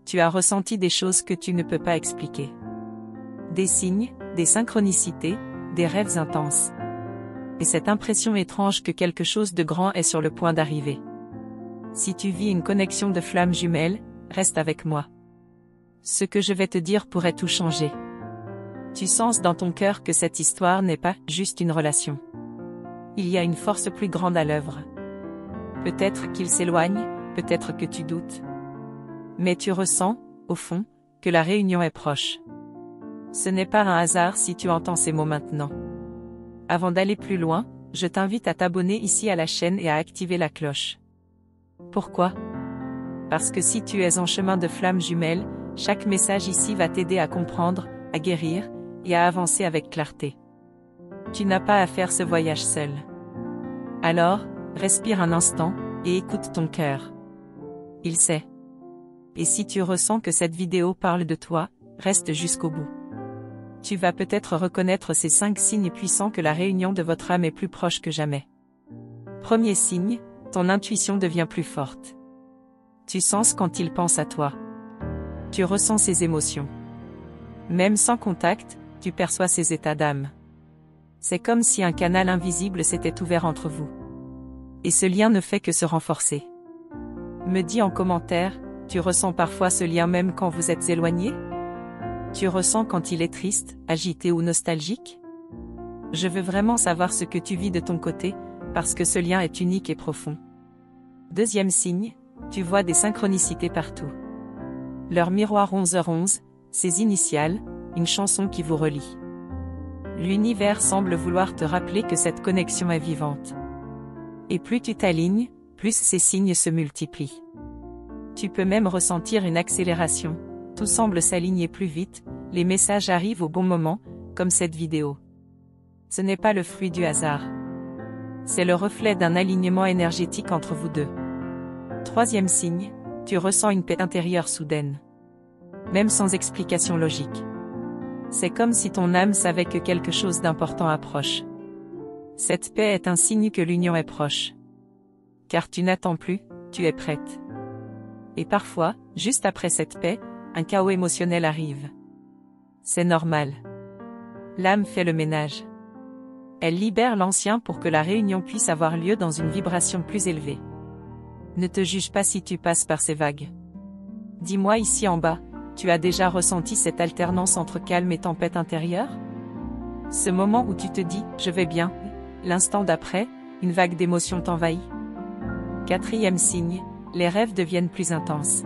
tu as ressenti des choses que tu ne peux pas expliquer. Des signes, des synchronicités, des rêves intenses. Et cette impression étrange que quelque chose de grand est sur le point d'arriver. Si tu vis une connexion de flammes jumelles, reste avec moi. Ce que je vais te dire pourrait tout changer. Tu sens dans ton cœur que cette histoire n'est pas juste une relation. Il y a une force plus grande à l'œuvre. Peut-être qu'il s'éloigne, peut-être que tu doutes. Mais tu ressens, au fond, que la réunion est proche. Ce n'est pas un hasard si tu entends ces mots maintenant. Avant d'aller plus loin, je t'invite à t'abonner ici à la chaîne et à activer la cloche. Pourquoi? Parce que si tu es en chemin de flammes jumelles, chaque message ici va t'aider à comprendre, à guérir, et à avancer avec clarté. Tu n'as pas à faire ce voyage seul. Alors, respire un instant, et écoute ton cœur. Il sait. Et si tu ressens que cette vidéo parle de toi, reste jusqu'au bout. Tu vas peut-être reconnaître ces 5 signes puissants que la réunion de votre âme est plus proche que jamais. Premier signe, ton intuition devient plus forte. Tu sens quand il pense à toi. Tu ressens ses émotions. Même sans contact, tu perçois ses états d'âme. C'est comme si un canal invisible s'était ouvert entre vous. Et ce lien ne fait que se renforcer. Me dis en commentaire, tu ressens parfois ce lien même quand vous êtes éloignés? Tu ressens quand il est triste, agité ou nostalgique? Je veux vraiment savoir ce que tu vis de ton côté, parce que ce lien est unique et profond. Deuxième signe, tu vois des synchronicités partout. Leur miroir 11h11, ses initiales, une chanson qui vous relie. L'univers semble vouloir te rappeler que cette connexion est vivante. Et plus tu t'alignes, plus ces signes se multiplient. Tu peux même ressentir une accélération, tout semble s'aligner plus vite, les messages arrivent au bon moment, comme cette vidéo. Ce n'est pas le fruit du hasard. C'est le reflet d'un alignement énergétique entre vous deux. Troisième signe, tu ressens une paix intérieure soudaine. Même sans explication logique. C'est comme si ton âme savait que quelque chose d'important approche. Cette paix est un signe que l'union est proche. Car tu n'attends plus, tu es prête. Et parfois, juste après cette paix, un chaos émotionnel arrive. C'est normal. L'âme fait le ménage. Elle libère l'ancien pour que la réunion puisse avoir lieu dans une vibration plus élevée. Ne te juge pas si tu passes par ces vagues. Dis-moi ici en bas, tu as déjà ressenti cette alternance entre calme et tempête intérieure? Ce moment où tu te dis « je vais bien », l'instant d'après, une vague d'émotions t'envahit. Quatrième signe, les rêves deviennent plus intenses.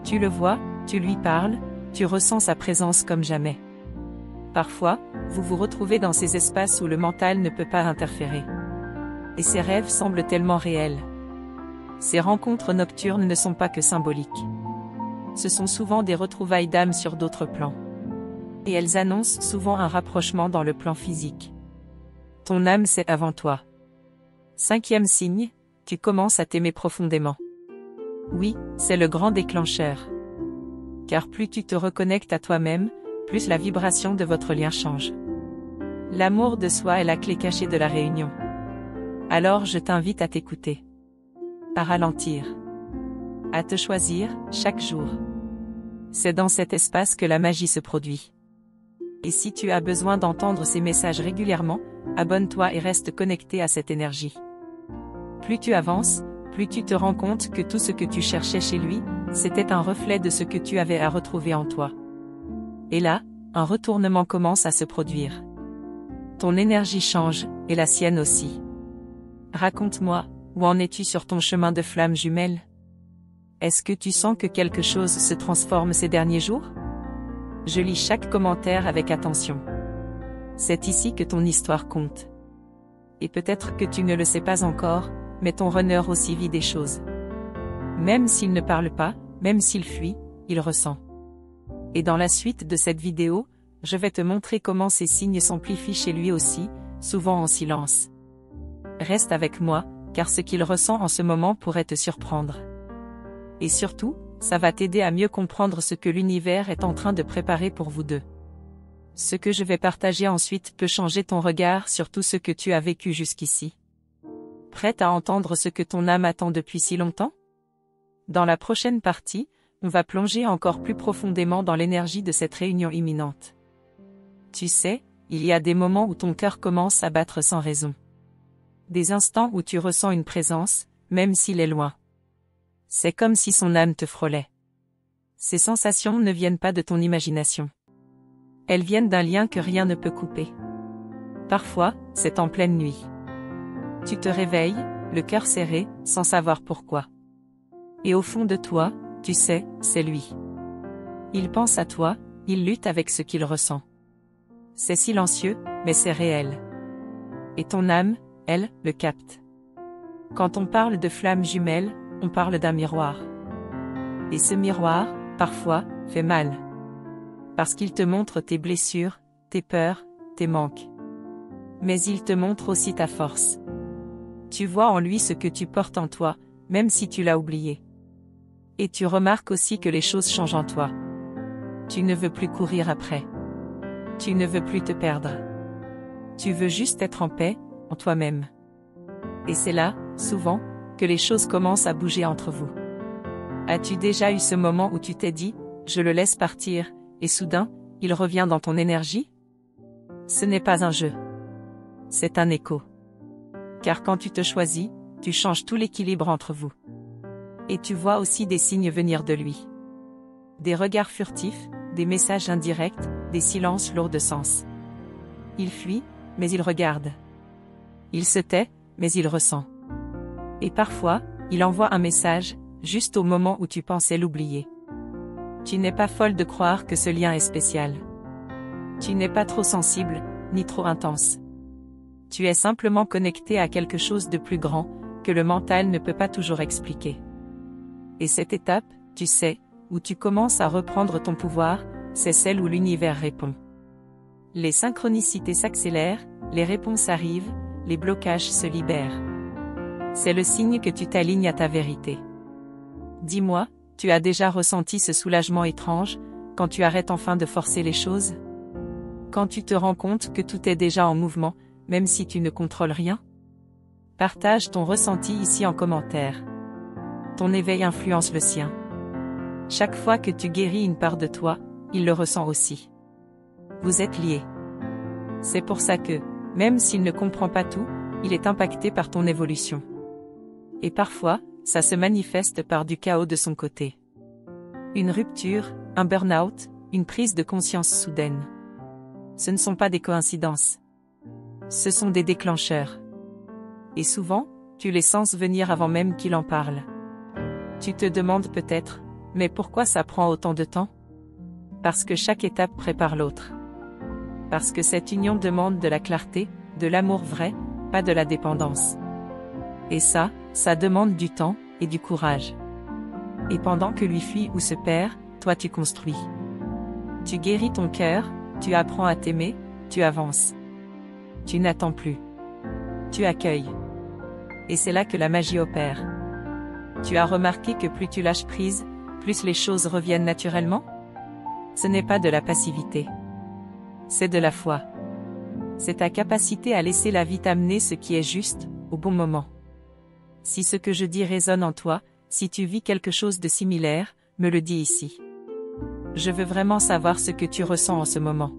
Tu le vois, tu lui parles, tu ressens sa présence comme jamais. Parfois, vous vous retrouvez dans ces espaces où le mental ne peut pas interférer. Et ces rêves semblent tellement réels. Ces rencontres nocturnes ne sont pas que symboliques. Ce sont souvent des retrouvailles d'âme sur d'autres plans. Et elles annoncent souvent un rapprochement dans le plan physique. Ton âme c'est avant toi. Cinquième signe, tu commences à t'aimer profondément. Oui, c'est le grand déclencheur. Car plus tu te reconnectes à toi-même, plus la vibration de votre lien change. L'amour de soi est la clé cachée de la réunion. Alors je t'invite à t'écouter. À ralentir. À te choisir, chaque jour. C'est dans cet espace que la magie se produit. Et si tu as besoin d'entendre ces messages régulièrement, abonne-toi et reste connecté à cette énergie. Plus tu avances, plus tu te rends compte que tout ce que tu cherchais chez lui, c'était un reflet de ce que tu avais à retrouver en toi. Et là, un retournement commence à se produire. Ton énergie change, et la sienne aussi. Raconte-moi, où en es-tu sur ton chemin de flammes jumelles? Est-ce que tu sens que quelque chose se transforme ces derniers jours? Je lis chaque commentaire avec attention. C'est ici que ton histoire compte. Et peut-être que tu ne le sais pas encore, mais ton runner aussi vit des choses. Même s'il ne parle pas, même s'il fuit, il ressent. Et dans la suite de cette vidéo, je vais te montrer comment ces signes s'amplifient chez lui aussi, souvent en silence. Reste avec moi, car ce qu'il ressent en ce moment pourrait te surprendre. Et surtout, ça va t'aider à mieux comprendre ce que l'univers est en train de préparer pour vous deux. Ce que je vais partager ensuite peut changer ton regard sur tout ce que tu as vécu jusqu'ici. Prête à entendre ce que ton âme attend depuis si longtemps? Dans la prochaine partie, On va plonger encore plus profondément dans l'énergie de cette réunion imminente. Tu sais, il y a des moments où ton cœur commence à battre sans raison. Des instants où tu ressens une présence, même s'il est loin. C'est comme si son âme te frôlait. Ces sensations ne viennent pas de ton imagination. Elles viennent d'un lien que rien ne peut couper. Parfois, c'est en pleine nuit. Tu te réveilles, le cœur serré, sans savoir pourquoi. Et au fond de toi, tu sais, c'est lui. Il pense à toi, il lutte avec ce qu'il ressent. C'est silencieux, mais c'est réel. Et ton âme, elle, le capte. Quand on parle de flammes jumelles, on parle d'un miroir. Et ce miroir, parfois, fait mal. Parce qu'il te montre tes blessures, tes peurs, tes manques. Mais il te montre aussi ta force. Tu vois en lui ce que tu portes en toi, même si tu l'as oublié. Et tu remarques aussi que les choses changent en toi. Tu ne veux plus courir après. Tu ne veux plus te perdre. Tu veux juste être en paix, en toi-même. Et c'est là, souvent, que les choses commencent à bouger entre vous. As-tu déjà eu ce moment où tu t'es dit, je le laisse partir, et soudain, il revient dans ton énergie? Ce n'est pas un jeu. C'est un écho. Car quand tu te choisis, tu changes tout l'équilibre entre vous. Et tu vois aussi des signes venir de lui. Des regards furtifs, des messages indirects, des silences lourds de sens. Il fuit, mais il regarde. Il se tait, mais il ressent. Et parfois, il envoie un message, juste au moment où tu pensais l'oublier. Tu n'es pas folle de croire que ce lien est spécial. Tu n'es pas trop sensible, ni trop intense. Tu es simplement connecté à quelque chose de plus grand, que le mental ne peut pas toujours expliquer. Et cette étape, tu sais, où tu commences à reprendre ton pouvoir, c'est celle où l'univers répond. Les synchronicités s'accélèrent, les réponses arrivent, les blocages se libèrent. C'est le signe que tu t'alignes à ta vérité. Dis-moi, tu as déjà ressenti ce soulagement étrange, quand tu arrêtes enfin de forcer les choses? Quand tu te rends compte que tout est déjà en mouvement, même si tu ne contrôles rien? Partage ton ressenti ici en commentaire. Ton éveil influence le sien. Chaque fois que tu guéris une part de toi, il le ressent aussi. Vous êtes liés. C'est pour ça que, même s'il ne comprend pas tout, il est impacté par ton évolution. Et parfois, ça se manifeste par du chaos de son côté. Une rupture, un burn-out, une prise de conscience soudaine. Ce ne sont pas des coïncidences. Ce sont des déclencheurs. Et souvent, tu les sens venir avant même qu'il en parle. Tu te demandes peut-être, mais pourquoi ça prend autant de temps? Parce que chaque étape prépare l'autre. Parce que cette union demande de la clarté, de l'amour vrai, pas de la dépendance. Et ça demande du temps, et du courage. Et pendant que lui fuit ou se perd, toi tu construis. Tu guéris ton cœur, tu apprends à t'aimer, tu avances. Tu n'attends plus. Tu accueilles. Et c'est là que la magie opère. Tu as remarqué que plus tu lâches prise, plus les choses reviennent naturellement? Ce n'est pas de la passivité. C'est de la foi. C'est ta capacité à laisser la vie t'amener ce qui est juste, au bon moment. Si ce que je dis résonne en toi, si tu vis quelque chose de similaire, me le dis ici. Je veux vraiment savoir ce que tu ressens en ce moment.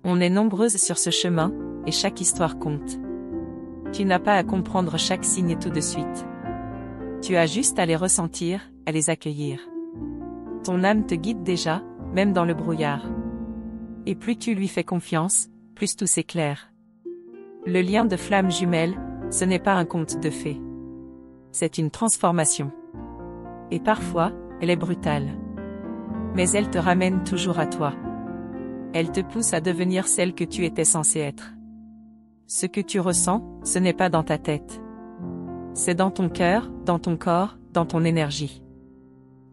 On est nombreuses sur ce chemin, et chaque histoire compte. Tu n'as pas à comprendre chaque signe tout de suite. Tu as juste à les ressentir, à les accueillir. Ton âme te guide déjà, même dans le brouillard. Et plus tu lui fais confiance, plus tout s'éclaire. Le lien de flamme jumelle, ce n'est pas un conte de fées. C'est une transformation. Et parfois, elle est brutale. Mais elle te ramène toujours à toi. Elle te pousse à devenir celle que tu étais censée être. Ce que tu ressens, ce n'est pas dans ta tête. C'est dans ton cœur, dans ton corps, dans ton énergie.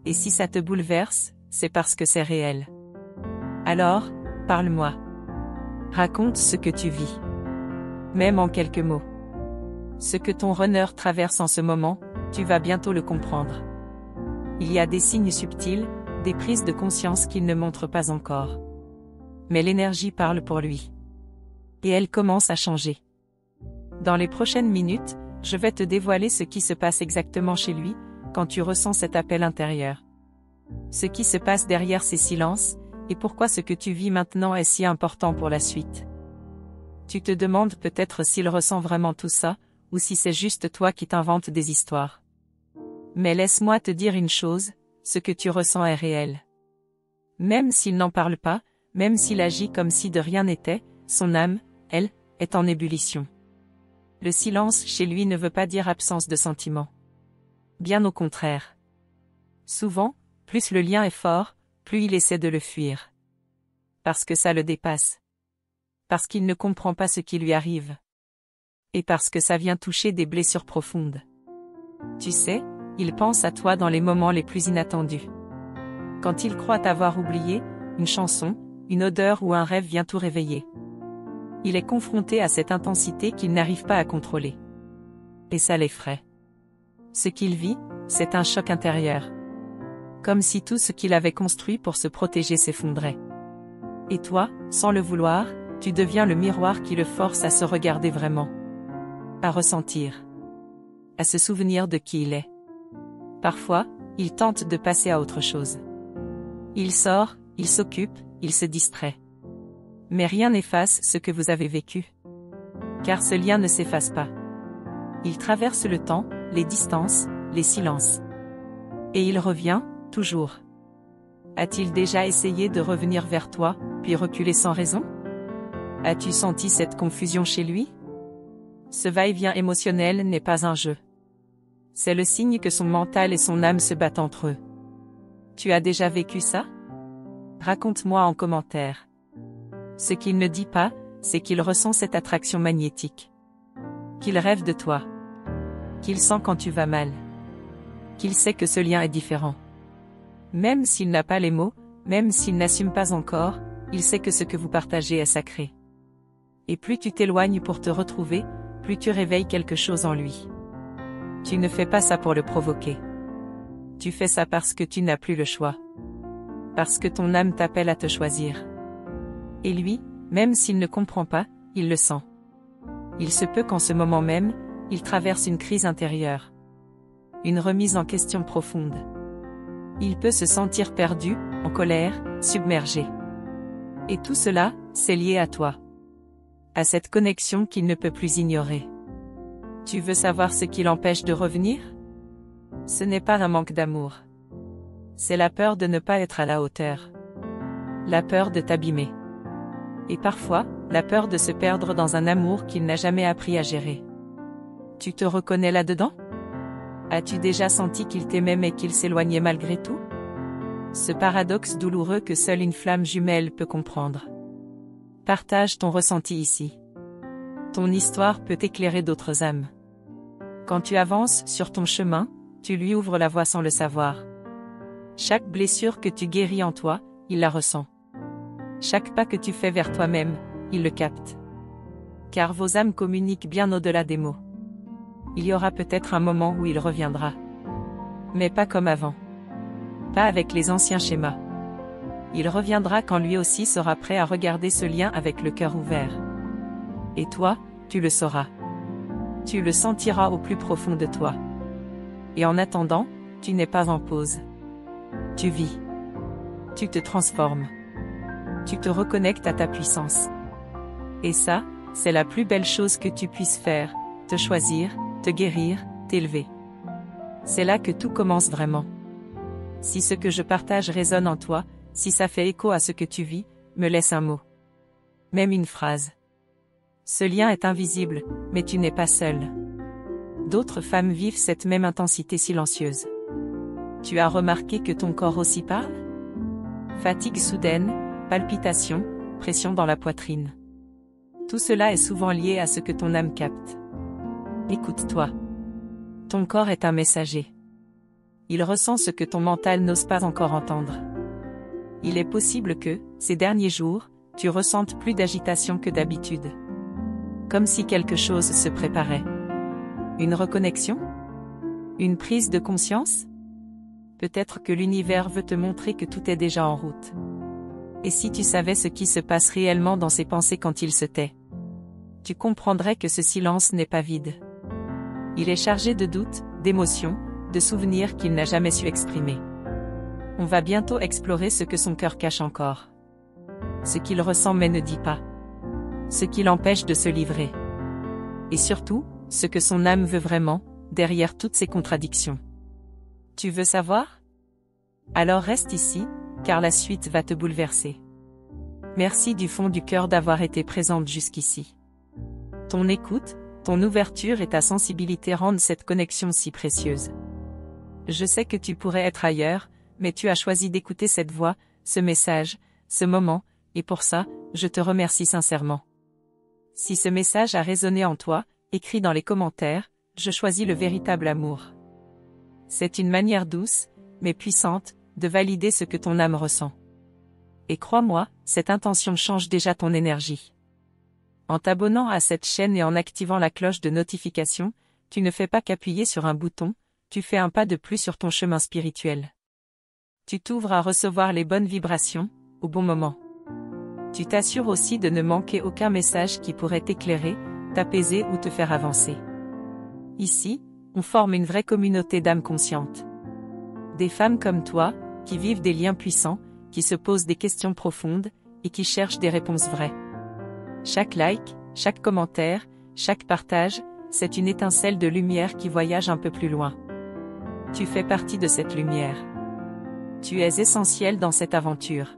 Et si ça te bouleverse, c'est parce que c'est réel. Alors, parle-moi. Raconte ce que tu vis. Même en quelques mots. Ce que ton runner traverse en ce moment, tu vas bientôt le comprendre. Il y a des signes subtils, des prises de conscience qu'il ne montre pas encore. Mais l'énergie parle pour lui. Et elle commence à changer. Dans les prochaines minutes, je vais te dévoiler ce qui se passe exactement chez lui, quand tu ressens cet appel intérieur. Ce qui se passe derrière ces silences, et pourquoi ce que tu vis maintenant est si important pour la suite. Tu te demandes peut-être s'il ressent vraiment tout ça, ou si c'est juste toi qui t'inventes des histoires. Mais laisse-moi te dire une chose, ce que tu ressens est réel. Même s'il n'en parle pas, même s'il agit comme si de rien n'était, son âme, elle, est en ébullition. Le silence chez lui ne veut pas dire absence de sentiment. Bien au contraire. Souvent, plus le lien est fort, plus il essaie de le fuir. Parce que ça le dépasse. Parce qu'il ne comprend pas ce qui lui arrive. Et parce que ça vient toucher des blessures profondes. Tu sais, il pense à toi dans les moments les plus inattendus. Quand il croit t'avoir oublié, une chanson, une odeur ou un rêve vient tout réveiller. Il est confronté à cette intensité qu'il n'arrive pas à contrôler. Et ça l'effraie. Ce qu'il vit, c'est un choc intérieur. Comme si tout ce qu'il avait construit pour se protéger s'effondrait. Et toi, sans le vouloir, tu deviens le miroir qui le force à se regarder vraiment. À ressentir. À se souvenir de qui il est. Parfois, il tente de passer à autre chose. Il sort, il s'occupe, il se distrait. Mais rien n'efface ce que vous avez vécu. Car ce lien ne s'efface pas. Il traverse le temps, les distances, les silences. Et il revient, toujours. A-t-il déjà essayé de revenir vers toi, puis reculer sans raison? As-tu senti cette confusion chez lui? Ce va-et-vient émotionnel n'est pas un jeu. C'est le signe que son mental et son âme se battent entre eux. Tu as déjà vécu ça? Raconte-moi en commentaire. Ce qu'il ne dit pas, c'est qu'il ressent cette attraction magnétique. Qu'il rêve de toi. Qu'il sent quand tu vas mal. Qu'il sait que ce lien est différent. Même s'il n'a pas les mots, même s'il n'assume pas encore, il sait que ce que vous partagez est sacré. Et plus tu t'éloignes pour te retrouver, plus tu réveilles quelque chose en lui. Tu ne fais pas ça pour le provoquer. Tu fais ça parce que tu n'as plus le choix. Parce que ton âme t'appelle à te choisir. Et lui, même s'il ne comprend pas, il le sent. Il se peut qu'en ce moment même, il traverse une crise intérieure. Une remise en question profonde. Il peut se sentir perdu, en colère, submergé. Et tout cela, c'est lié à toi. À cette connexion qu'il ne peut plus ignorer. Tu veux savoir ce qui l'empêche de revenir? Ce n'est pas un manque d'amour. C'est la peur de ne pas être à la hauteur. La peur de t'abîmer. Et parfois, la peur de se perdre dans un amour qu'il n'a jamais appris à gérer. Tu te reconnais là-dedans? As-tu déjà senti qu'il t'aimait mais qu'il s'éloignait malgré tout? Ce paradoxe douloureux que seule une flamme jumelle peut comprendre. Partage ton ressenti ici. Ton histoire peut éclairer d'autres âmes. Quand tu avances sur ton chemin, tu lui ouvres la voie sans le savoir. Chaque blessure que tu guéris en toi, il la ressent. Chaque pas que tu fais vers toi-même, il le capte. Car vos âmes communiquent bien au-delà des mots. Il y aura peut-être un moment où il reviendra. Mais pas comme avant. Pas avec les anciens schémas. Il reviendra quand lui aussi sera prêt à regarder ce lien avec le cœur ouvert. Et toi, tu le sauras. Tu le sentiras au plus profond de toi. Et en attendant, tu n'es pas en pause. Tu vis. Tu te transformes. Tu te reconnectes à ta puissance. Et ça, c'est la plus belle chose que tu puisses faire, te choisir, te guérir, t'élever. C'est là que tout commence vraiment. Si ce que je partage résonne en toi, si ça fait écho à ce que tu vis, me laisse un mot. Même une phrase. Ce lien est invisible, mais tu n'es pas seul. D'autres femmes vivent cette même intensité silencieuse. Tu as remarqué que ton corps aussi parle? Fatigue soudaine, palpitations, pression dans la poitrine. Tout cela est souvent lié à ce que ton âme capte. Écoute-toi. Ton corps est un messager. Il ressent ce que ton mental n'ose pas encore entendre. Il est possible que, ces derniers jours, tu ressentes plus d'agitation que d'habitude. Comme si quelque chose se préparait. Une reconnexion? Une prise de conscience? Peut-être que l'univers veut te montrer que tout est déjà en route. Et si tu savais ce qui se passe réellement dans ses pensées quand il se tait, tu comprendrais que ce silence n'est pas vide. Il est chargé de doutes, d'émotions, de souvenirs qu'il n'a jamais su exprimer. On va bientôt explorer ce que son cœur cache encore. Ce qu'il ressent mais ne dit pas. Ce qui l'empêche de se livrer. Et surtout, ce que son âme veut vraiment, derrière toutes ces contradictions. Tu veux savoir? Alors reste ici, car la suite va te bouleverser. Merci du fond du cœur d'avoir été présente jusqu'ici. Ton écoute, ton ouverture et ta sensibilité rendent cette connexion si précieuse. Je sais que tu pourrais être ailleurs, mais tu as choisi d'écouter cette voix, ce message, ce moment, et pour ça, je te remercie sincèrement. Si ce message a résonné en toi, écris dans les commentaires, je choisis le véritable amour. C'est une manière douce, mais puissante, de valider ce que ton âme ressent. Et crois-moi, cette intention change déjà ton énergie. En t'abonnant à cette chaîne et en activant la cloche de notification, tu ne fais pas qu'appuyer sur un bouton, tu fais un pas de plus sur ton chemin spirituel. Tu t'ouvres à recevoir les bonnes vibrations, au bon moment. Tu t'assures aussi de ne manquer aucun message qui pourrait t'éclairer, t'apaiser ou te faire avancer. Ici, on forme une vraie communauté d'âmes conscientes. Des femmes comme toi, qui vivent des liens puissants, qui se posent des questions profondes, et qui cherchent des réponses vraies. Chaque like, chaque commentaire, chaque partage, c'est une étincelle de lumière qui voyage un peu plus loin. Tu fais partie de cette lumière. Tu es essentiel dans cette aventure.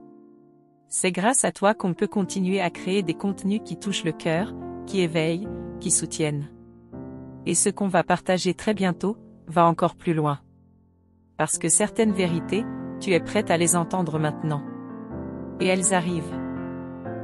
C'est grâce à toi qu'on peut continuer à créer des contenus qui touchent le cœur, qui éveillent, qui soutiennent. Et ce qu'on va partager très bientôt, va encore plus loin. Parce que certaines vérités, tu es prête à les entendre maintenant. Et elles arrivent.